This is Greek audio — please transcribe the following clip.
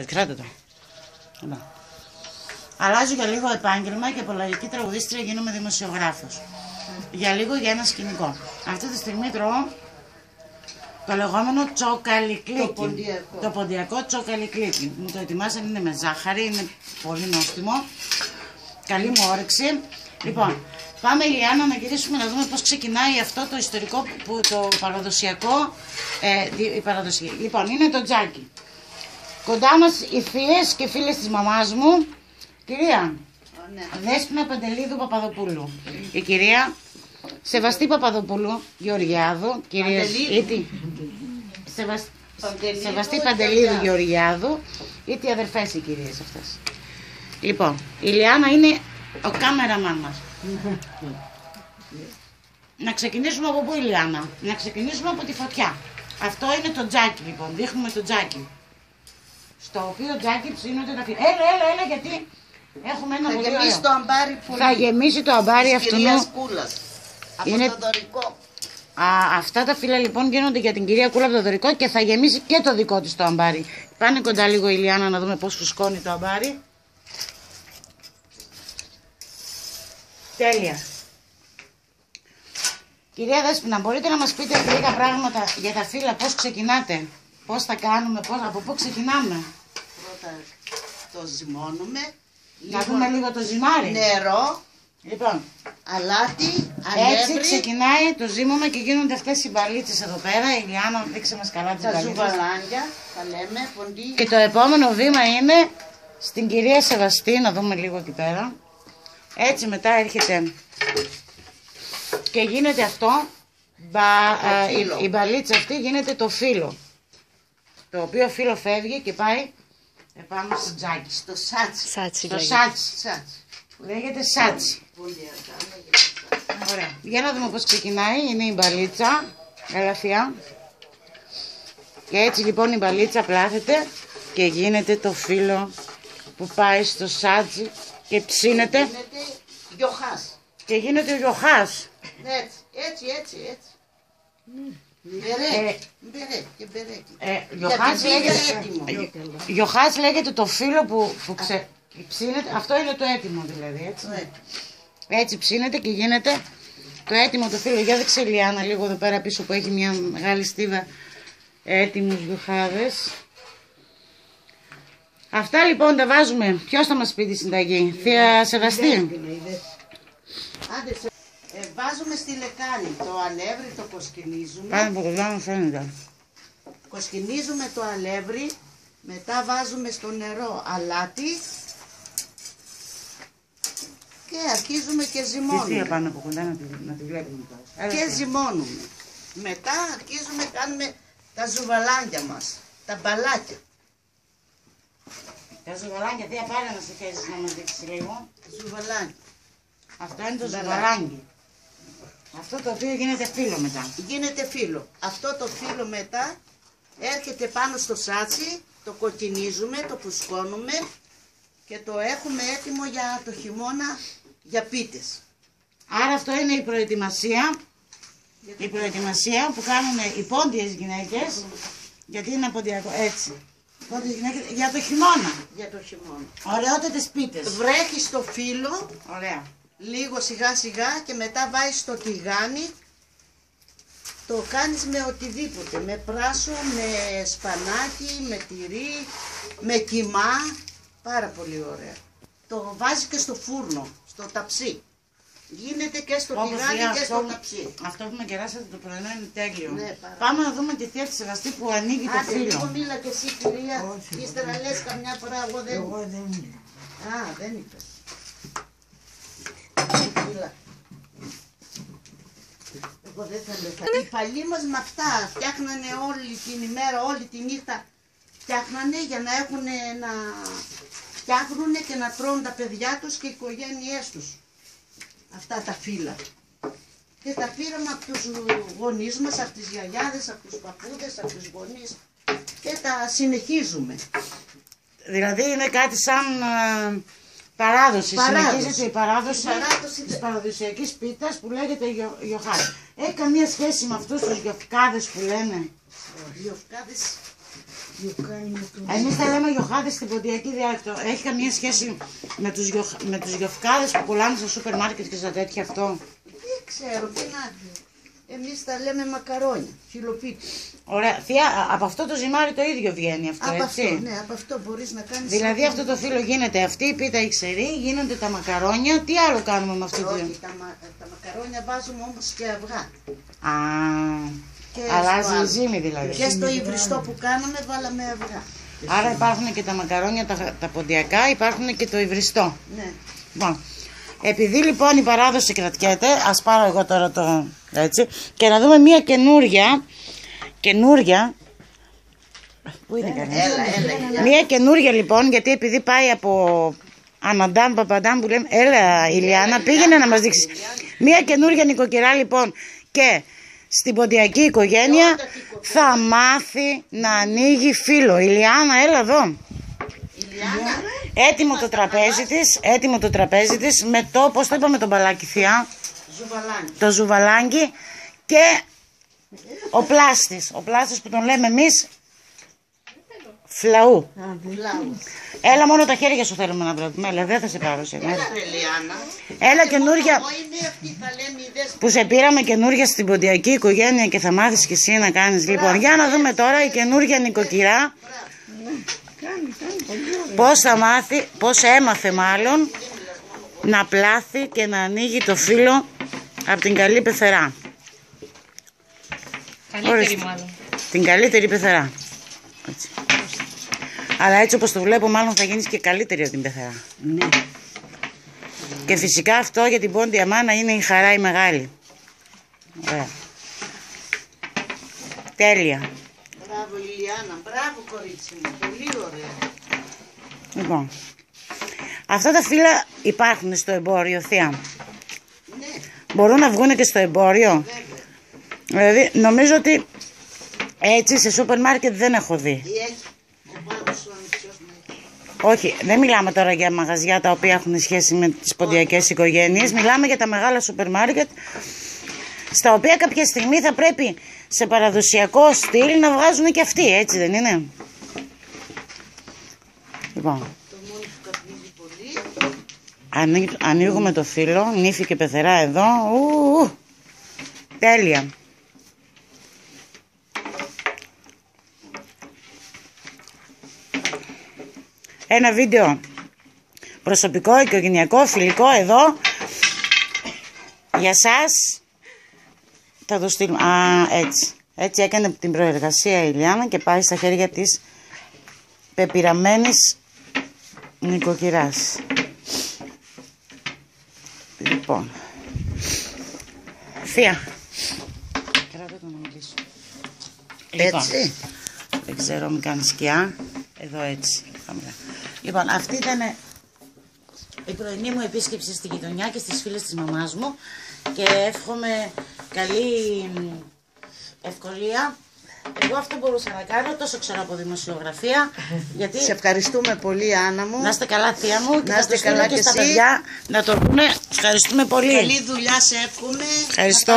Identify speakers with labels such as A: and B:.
A: Κράτα το. Αλλάζω για λίγο επάγγελμα και από λαϊκή τραγουδίστρια γίνομαι δημοσιογράφος. Για λίγο για ένα σκηνικό. Αυτή τη στιγμή τρώω το λεγόμενο τσοκαλικλίκι. Το ποντιακό τσοκαλικλίκι. Μου το ετοιμάσαν, είναι με ζάχαρη, είναι πολύ νόστιμο. Καλή μου όρεξη. Λοιπόν, πάμε Ηλιάνα να γυρίσουμε να δούμε πώς ξεκινάει αυτό το ιστορικό, το παραδοσιακό. Λοιπόν, είναι το τζάκι. Κοντά μας οι θείες και φίλες της μαμάς μου, κυρία Δέσποινα Παντελίδου Παπαδοπούλου. Η κυρία Σεβαστή Παπαδοπούλου Γεωργιάδου, κυρία Σεβαστή Παντελίδου Γεωργιάδου, ήτι αδερφές οι κυρίες αυτές. Λοιπόν, η Ηλιάνα είναι ο κάμεραμαν μας. Να ξεκινήσουμε από πού, Ηλιάνα? Να ξεκινήσουμε από τη φωτιά. Αυτό είναι το τζάκι, λοιπόν, δείχνουμε το τζάκι. Στο οποίο τζάκι ψήνονται τα φύλλα. Έλα, γιατί έχουμε ένα πολύ ωραίο.
B: Το αμπάρι πολύ.
A: Θα γεμίσει το αμπάρι αυτού.
B: Είναι το Δωρικό.
A: Αυτά τα φύλλα λοιπόν γίνονται για την κυρία Κούλα από το Δωρικό και θα γεμίσει και το δικό της το αμπάρι. Πάνε κοντά λίγο, Ηλιάνα, να δούμε πώς φουσκώνει το αμπάρι. Τέλεια. Κυρία Δέσποινα, μπορείτε να μας πείτε λίγα πράγματα για τα φύλλα, πώς ξεκινάτε? Πώς θα κάνουμε, από πού ξεκινάμε?
B: Πρώτα το ζυμώνουμε.
A: Να δούμε λίγο το ζυμάρι.
B: Νερό.
A: Λοιπόν,
B: αλάτι,
A: έτσι ξεκινάει το ζύμωμα και γίνονται αυτές οι μπαλίτσες εδώ πέρα. Η Ηλιάνα, δείξε μας καλά τις μπαλίτσες.
B: Τα ζουβαλάνια, τα λέμε, ποντί.
A: Και το επόμενο βήμα είναι στην κυρία Σεβαστή, να δούμε λίγο εκεί πέρα. Έτσι μετά έρχεται και γίνεται αυτό, η μπαλίτσα αυτή γίνεται το φύλλο. Το οποίο φύλλο φεύγει και πάει επάνω στο τζάκι.
B: Στο σάτσι.
A: Στο σάτσι. Λέγεται σάτσι. Ωραία. Για να δούμε πώς ξεκινάει. Είναι η μπαλίτσα. Ελαφιά. Και έτσι λοιπόν η μπαλίτσα πλάθεται και γίνεται το φύλλο που πάει στο σάτσι και ψήνεται.
B: Γίνεται γιοχάς.
A: Και γίνεται γιοχάς.
B: Έτσι.
A: Γιοχάς λέγεται το φύλλο που ψήνεται. Αυτό είναι το έτοιμο δηλαδή, έτσι. Έτσι ψήνεται και γίνεται το έτοιμο το φύλλο. Για δείξε, Ηλιάνα, λίγο εδώ πέρα πίσω που έχει μια μεγάλη στίβα έτοιμους γιοχάδες. Αυτά λοιπόν τα βάζουμε. Ποιος θα μας πει τη συνταγή? Θεία Σεβαστή.
B: Βάζουμε στη λεκάνη το αλεύρι, το κοσκινίζουμε.
A: Πάμε από κοντά μου φαίνεται.
B: Κοσκινίζουμε το αλεύρι, μετά βάζουμε στο νερό αλάτι και αρχίζουμε και ζυμώνουμε.
A: Τι πάνω από κοντά να τη βλέπουμε.
B: Και ζυμώνουμε. Μετά αρχίζουμε, κάνουμε τα ζουβαλάνια μας, τα μπαλάκια.
A: Τα ζουβαλάνια, τι πάρε να σε θέσεις να μας δείξεις λίγο.
B: Ζουβαλάνια.
A: Αυτό είναι το ζουβαλάνι. Αυτό το οποίο γίνεται φύλλο μετά.
B: Γίνεται φύλλο. Αυτό το φύλλο μετά έρχεται πάνω στο σάτσι, το κοκκινίζουμε, το φουσκώνουμε και το έχουμε έτοιμο για το χειμώνα για πίτες.
A: Άρα αυτό είναι η προετοιμασία. Η προετοιμασία που κάνουν οι πόντιες γυναίκες, γιατί είναι ποντιακό, έτσι. Πόντιες γυναίκες για το χειμώνα.
B: Για το χειμώνα.
A: Ωραιότατες πίτες.
B: Βρέχεις το φύλλο.
A: Ωραία.
B: Λίγο σιγά σιγά και μετά βάζεις το τηγάνι, το κάνεις με οτιδήποτε, με πράσο, με σπανάκι, με τυρί, με κιμά, πάρα πολύ ωραία. Το βάζεις και στο φούρνο, στο ταψί. Γίνεται και στο τηγάνι και στο ταψί.
A: Αυτό που με κεράσατε το πρωινό είναι τέλειο.
B: Ναι,
A: πάμε να δούμε τη θεία της Σεβαστή που ανοίγει το φύλλο.
B: Λίγο μίλα και εσύ, κυρία, ύστερα λες καμιά φορά εγώ δεν... δεν είπες. Εγώ δεν θέλω. Οι παλιοί μας με αυτά φτιάχνανε όλη την ημέρα, όλη τη νύχτα. Φτιάχνανε για να έχουν να φτιάχνουν και να τρώνε τα παιδιά τους και οι οικογένειές τους. Αυτά τα φύλλα. Και τα πήραμε από τους γονείς μας, από τις γιαγιάδες, από τους παππούδες, από τους γονείς και τα συνεχίζουμε.
A: Δηλαδή είναι κάτι σαν παράδοση. Συνεχίζεται η παράδοση της παραδοσιακής πίτας που λέγεται γιοχάδες. Έχει καμία σχέση με αυτούς τους γιοφκάδες που λένε?
B: Γιοφκάδες
A: Εμείς τα λέμε γιοχάδες στην ποντιακή διάρκεια. Έχει καμία σχέση με τους γιοφκάδες που πουλάνε στο σούπερ μάρκετ και στα τέτοια αυτό?
B: Δεν ξέρω, εμείς τα λέμε μακαρόνια, φιλοπίτη.
A: Ωραία. Θεία, από αυτό το ζυμάρι το ίδιο βγαίνει αυτό,
B: από
A: έτσι?
B: Αυτό, ναι, από αυτό μπορείς να κάνεις...
A: Δηλαδή αυτό το φύλλο γίνεται αυτή η πίτα η ξερή, γίνονται τα μακαρόνια. Τι άλλο κάνουμε με αυτό το?
B: Όχι, τα μακαρόνια βάζουμε όμως και αυγά.
A: Α, αλλάζει η ζύμη δηλαδή.
B: Και στο υβριστό που κάναμε βάλαμε αυγά.
A: Άρα υπάρχουν και τα μακαρόνια τα ποντιακά, υπάρχουν και το υβριστό.
B: Ναι.
A: Λοιπόν, επειδή λοιπόν η παράδοση κρατιέται, ας πάρω εγώ τώρα το έτσι και να δούμε μια καινούρια. Πού είναι κανείς? Μια καινούρια λοιπόν, γιατί επειδή πάει από Αμαντάμ, Παπαντάμ που λέμε, έλα Ηλιάνα, πήγαινε να μας δείξεις. Μια καινούρια νοικοκυρά λοιπόν και στην ποντιακή οικογένεια θα μάθει να ανοίγει φύλλο. Ηλιάνα, έλα εδώ. Έτοιμο το τραπέζι της με το, πώς το είπαμε, το μπαλάκι θεία? Το ζουβαλάκι και ο πλάστης που τον λέμε εμείς φλαού. Έλα, μόνο τα χέρια σου θέλουμε να βλέπουμε. Έλα, δεν θα σε πάρω σε μέρα. Έλα καινούρια που σε πήραμε καινούρια στην ποντιακή οικογένεια και θα μάθεις και εσύ να κάνεις. Λοιπόν, για να δούμε τώρα η καινούρια νοικοκυρά πώς θα μάθει, πώς έμαθε μάλλον να πλάθει και να ανοίγει το φύλλο από την καλή πεθερά.
C: Καλύτερη μάλλον.
A: Την καλύτερη πεθερά. Έτσι. Αλλά έτσι όπως το βλέπω μάλλον θα γίνεις και καλύτερη από την πεθερά.
B: Ναι.
A: Και φυσικά αυτό για την πόντια μάνα είναι η χαρά η μεγάλη. Ωραία. Τέλεια.
B: Μπράβο Ηλιάνα, μπράβο κορίτσι μου, πολύ ωραία.
A: Λοιπόν, αυτά τα φύλλα υπάρχουν στο εμπόριο, θεία?
B: Ναι.
A: Μπορούν να βγουν και στο εμπόριο?
B: Βέβαια.
A: Δηλαδή νομίζω ότι έτσι σε σούπερ μάρκετ δεν έχω δει. Όχι, δεν μιλάμε τώρα για μαγαζιά τα οποία έχουν σχέση με τις ποντιακές οικογένειες. Μιλάμε για τα μεγάλα σούπερ μάρκετ, στα οποία κάποια στιγμή θα πρέπει σε παραδοσιακό στυλ να βγάζουν και αυτοί, έτσι δεν είναι? Λοιπόν, ανοίγουμε το φύλλο, νύφη και πεθερά εδώ. Τέλεια. Ένα βίντεο προσωπικό, οικογενειακό, φιλικό εδώ για σας. Θα το στείλουμε. Έτσι. Έτσι έκανε την προεργασία η Ηλιάνα και πάει στα χέρια της πεπειραμένης νοικοκυράς. Λοιπόν, θεία, κράτα το να μιλήσω.
B: Έτσι.
A: Δεν ξέρω, μην κάνει σκιά. Εδώ έτσι. Λοιπόν, αυτή ήταν η πρωινή μου επίσκεψη στη γειτονιά και στις φίλες της μαμάς μου και εύχομαι καλή ευκολία. Εγώ αυτό μπορούσα να κάνω, τόσο ξέρω από δημοσιογραφία. Γιατί... Σε
B: ευχαριστούμε πολύ, Άννα μου.
A: Να είστε καλά, θεία μου.
B: Να είστε καλά και
A: στα
B: εσύ.
A: παιδιά να το πούνε. Ευχαριστούμε πολύ.
B: Καλή δουλειά σε εύχομαι.
A: Ευχαριστώ.